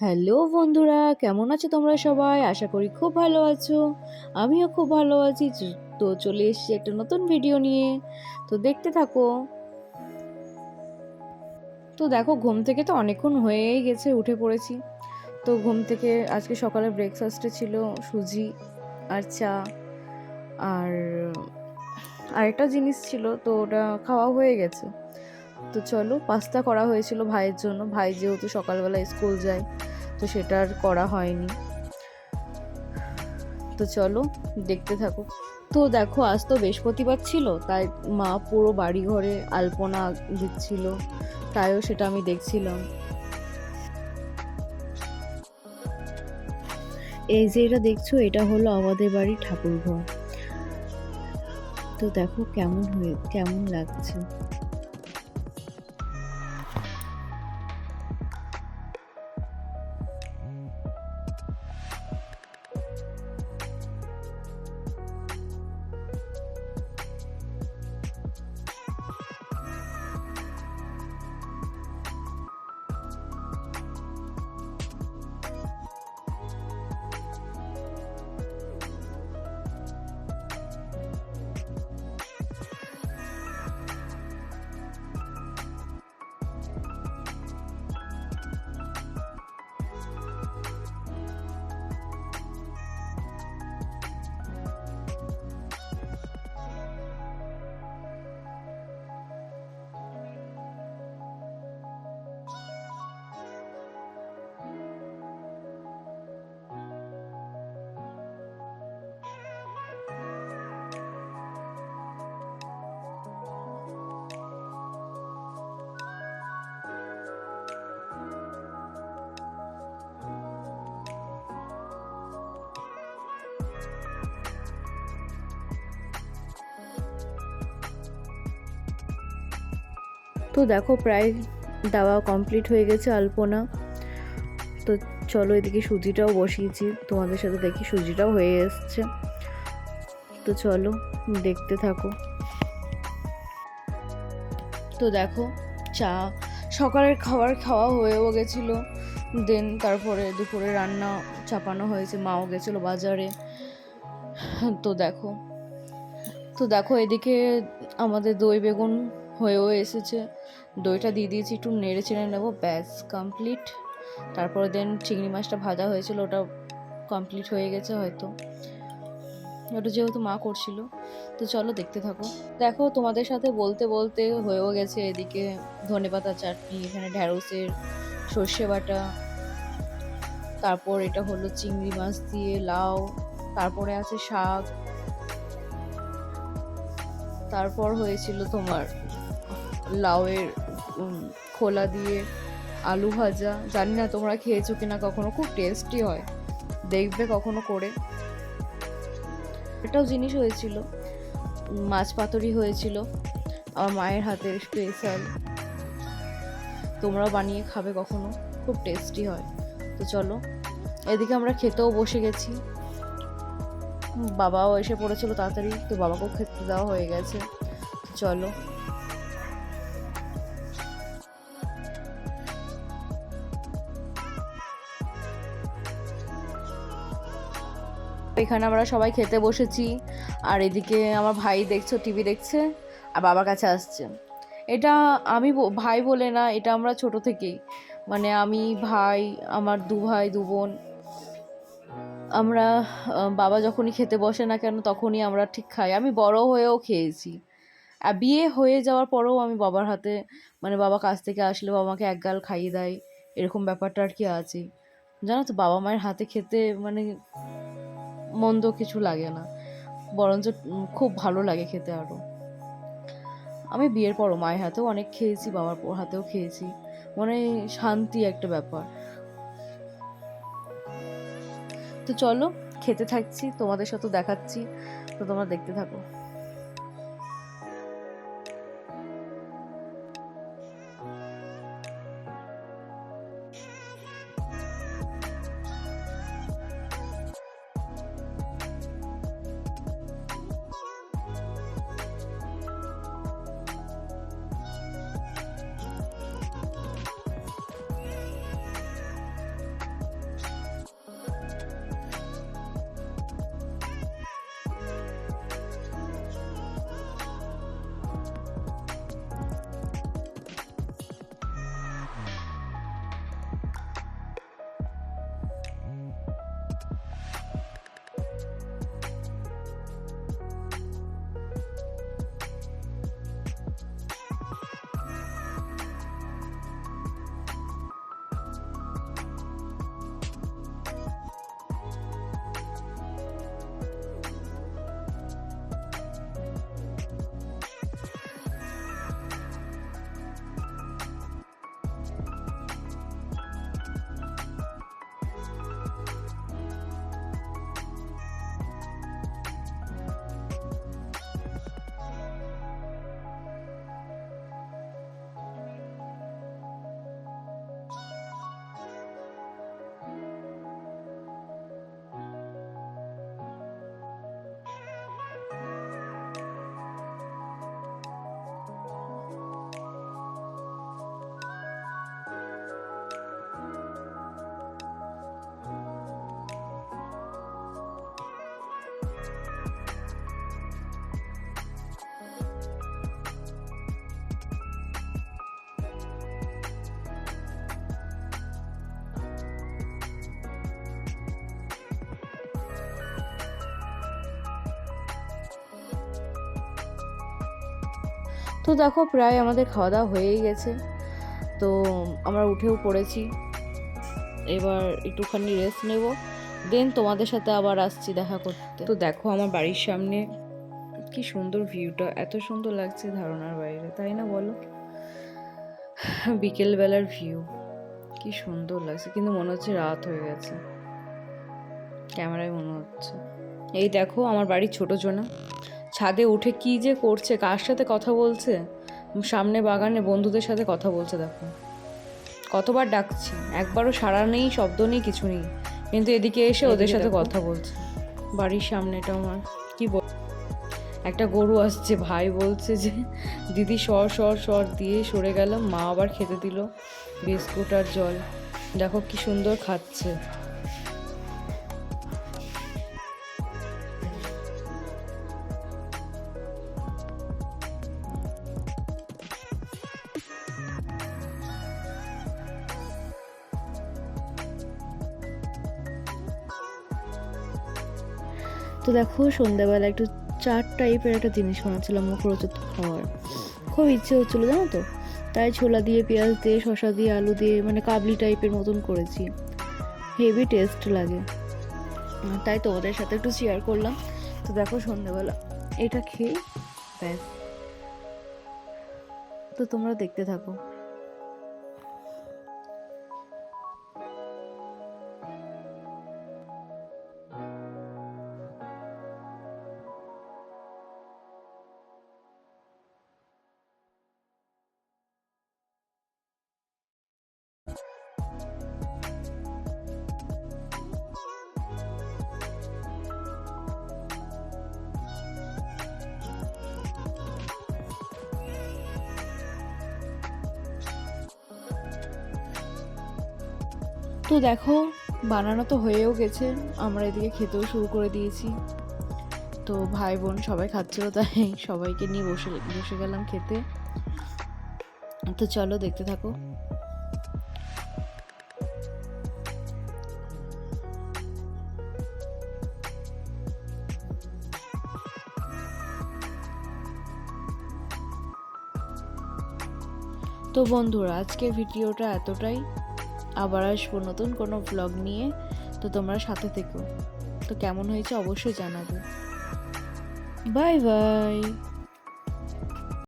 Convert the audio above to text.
Hello বন্ধুরা, কেমন আছো তোমরা সবাই? আশা করি খুব ভালো আছো। আমিও খুব ভালো আছি। তো চলে এসেছি একটা নতুন ভিডিও নিয়ে। তো দেখতে থাকো। তো দেখো, ঘুম থেকে তো অনেকক্ষণ হয়েই গেছে, উঠে পড়েছি। তো ঘুম থেকে আজকে সকালে ব্রেকফাস্টে ছিল সুজি আর চা, আর আরেকটা জিনিস ছিল, তো ওটা খাওয়া হয়ে গেছে। তো চলো, পাস্তা করা হয়েছিল ভাইয়ের জন্য। ভাই যেহেতু সকালবেলা স্কুল যায়, তো সেটা আর করা হয়নি। তো চলো দেখতে থাকো। তো দেখো, আজ তো বৃহস্পতিবার ছিল, তাই মা পুরো বাড়ি ঘরে আলপনা দিচ্ছিল, তাইও সেটা আমি দেখছিলাম। এই যে এটা দেখছো, এটা হলো আমাদের বাড়ির ঠাকুর ঘর। তো দেখো কেমন লাগছে। তো দেখো, প্রায় দেওয়া কমপ্লিট হয়ে গেছে আলপনা। তো চলো, এদিকে সুজিটাও বসিয়েছি, তোমাদের সাথে দেখি সুজিটাও হয়ে এসছে। তো চলো দেখতে থাকো। তো দেখো, চা সকালের খাবার খাওয়া হয়েও গেছিলো। দেন তারপরে দুপুরে রান্না চাপানো হয়েছে, মাও গেছিলো বাজারে। তো দেখো এদিকে আমাদের দই বেগুন হয়েও এসেছে। দইটা দিয়ে দিয়েছি, একটু নেড়ে চেড়ে নেবো, ব্যাস কমপ্লিট। তারপরে দেন চিংড়ি মাছটা ভাজা হয়েছিল, ওটা কমপ্লিট হয়ে গেছে হয়তো, ওটা যেহেতু মা করছিল। তো চলো দেখতে থাকো। দেখো, তোমাদের সাথে বলতে বলতে হয়েও গেছে এদিকে ধনেপাতা চাটনি, এখানে ঢ্যাঁড়সের সর্ষে বাটা, তারপর এটা হলো চিংড়ি মাছ দিয়ে লাউ, তারপরে আছে শাক, তারপর হয়েছিল তোমার লাউয়ের খোলা দিয়ে আলু ভাজা। জানি না তোমরা খেয়েছো কিনা কখনো, খুব টেস্টি হয়, দেখবে কখনো করে। এটাও জিনিস হয়েছিল, মাছ পাতুরি হয়েছিল, আমার মায়ের হাতের স্পেশাল। তোমরাও বানিয়ে খাবে কখনো, খুব টেস্টি হয়। তো চলো, এদিকে আমরা খেতেও বসে গেছি। বাবাও এসে পড়েছিল তাড়াতাড়ি, তো বাবাকেও খেতে দেওয়া হয়ে গেছে। চলো, এখানে আমরা সবাই খেতে বসেছি। আর এদিকে আমার ভাই দেখছো টিভি দেখছে, আর বাবার কাছে আসছে। এটা আমি ভাই বলে না, এটা আমরা ছোট থেকেই, মানে আমি, ভাই, আমার দু ভাই দু বোন, আমরা বাবা যখনই খেতে বসে না কেন তখনই আমরা ঠিক খাই। আমি বড় হয়েও খেয়েছি, আর বিয়ে হয়ে যাওয়ার পরেও আমি বাবার হাতে, মানে বাবা কাছ থেকে আসলে বাবা আমাকে এক গাল খাইয়ে দেয়, এরকম ব্যাপারটা আর কি আছে। জানো তো, বাবা মায়ের হাতে খেতে মানে মন্দ কিছু লাগে না, বরঞ্চ খুব ভালো লাগে খেতে আরও। আমি বিয়ের পরও মায়ের হাতেও অনেক খেয়েছি, বাবার হাতেও খেয়েছি, মানে শান্তি একটা ব্যাপার। তো চলো খেতে থাকছি, তোমাদের সাথে দেখাচ্ছি, তো তোমরা দেখতে থাকো। তো দেখো প্রায় আমাদের খাওয়া দাওয়া হয়েই গেছে, তো আমরা উঠেও পড়েছি, এবার একটুখানি রেস্ট নেব, দেন তোমাদের সাথে আবার আসছি দেখা করতে। তো দেখো আমার বাড়ির সামনে কি সুন্দর ভিউটা, এত সুন্দর লাগছে ধারণার বাইরে, তাই না বলো? বিকেলবেলার ভিউ কি সুন্দর লাগছে, কিন্তু মনে হচ্ছে রাত হয়ে গেছে, ক্যামেরায় মনে হচ্ছে। এই দেখো আমার বাড়ির ছোট জোনা ছাদে উঠে কি যে করছে, কার সাথে কথা বলছে, সামনে বাগানে বন্ধুদের সাথে কথা বলছে। দেখো কতবার ডাকছি, একবারও সাড়া নেই, শব্দ নেই, কিছু নেই, কিন্তু এদিকে এসে ওদের সাথে কথা বলছে। বাড়ির সামনেটা আমার কি বল, একটা গরু আসছে, ভাই বলছে যে দিদি সর সর সর দিয়ে সরে গেলাম, মা আবার খেতে দিল বিস্কুট আর জল, দেখো কি সুন্দর খাচ্ছে। তো দেখো সন্ধ্যাবেলা একটু চাট টাইপের একটা জিনিস বানাচ্ছিলাম, মুখরোচক খাওয়ার, খুব ইচ্ছে হচ্ছিলো জানো তো, তাই ছোলা দিয়ে, পেঁয়াজ দিয়ে, শসা দিয়ে, আলু দিয়ে, মানে কাবলি টাইপের মতন করেছি, হেভি টেস্ট লাগে, তাই তোমাদের সাথে একটু শেয়ার করলাম। তো দেখো সন্ধ্যাবেলা এটা খেয়ে ব্যাস, তো তোমরা দেখতে থাকো। তো দেখো বানানো তো হয়েও গেছে, আমরা এদিকে খেতেও শুরু করে দিয়েছি, তো ভাই বোন সবাই খাচ্ছিল, তাই সবাইকে নিয়ে বসে বসে গেলাম খেতে। তো চলো দেখতে থাকো। তো বন্ধুরা আজকের ভিডিওটা এতটাই, আবার আসবো নতুন কোনো ব্লগ নিয়ে, তো তোমরা সাথে থেকো। তো কেমন হয়েছে অবশ্যই জানাবে। Bye bye.